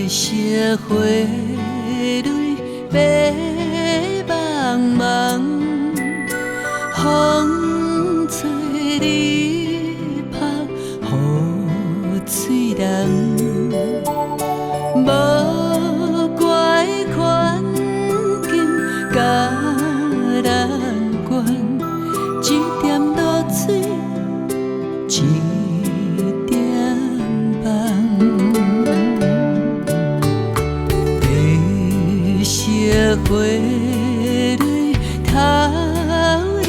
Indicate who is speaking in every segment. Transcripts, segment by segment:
Speaker 1: 社会里白茫茫，风吹日晒雨醉人，无怪环境甲咱管，一点露水，一点梦。社会里头日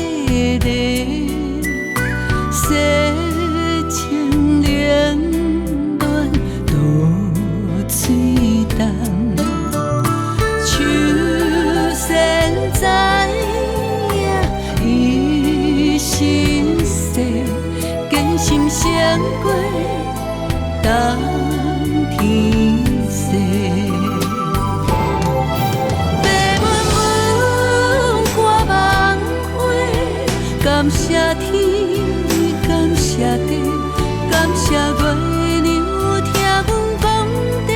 Speaker 1: 日，细情冷暖多嘴重。秋先知影伊心事，艰辛胜过冬天雪。感谢天，感谢地，感谢月亮听阮讲着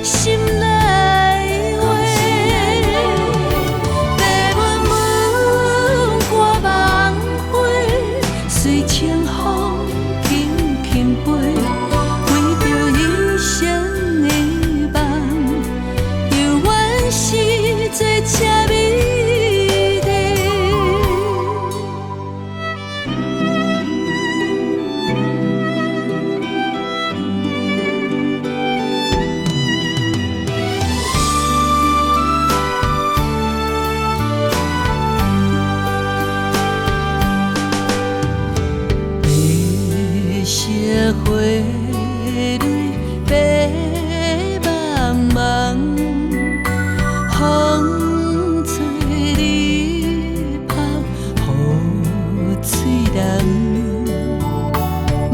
Speaker 1: 心内话。陪阮阮过梦花，随清风轻轻飞，为着一生的梦，犹原是做车美。社会里白茫茫，风吹日晒雨醉人，无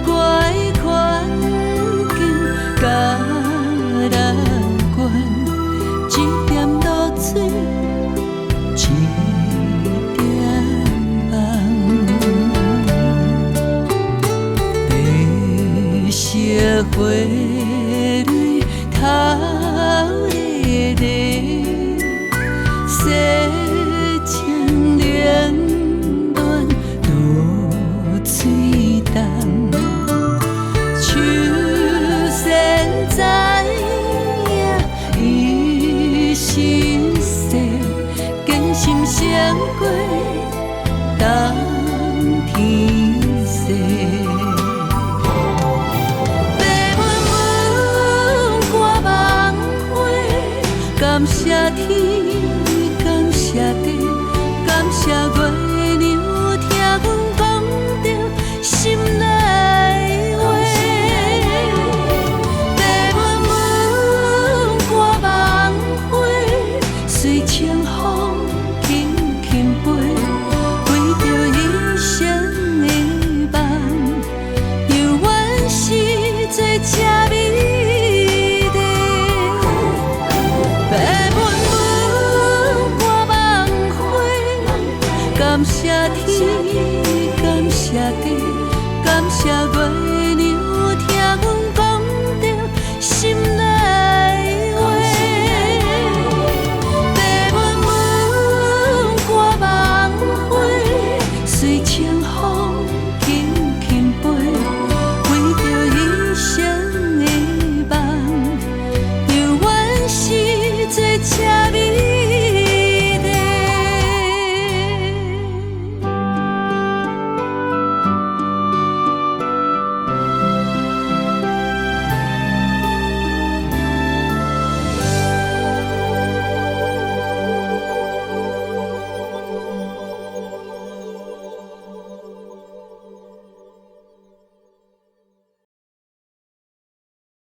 Speaker 1: 怪环境甲咱管，一点露水，一点梦。社会里头日日，细情冷暖多嘴重。秋先知影伊心事，艰辛胜过冬天雪。感谢天，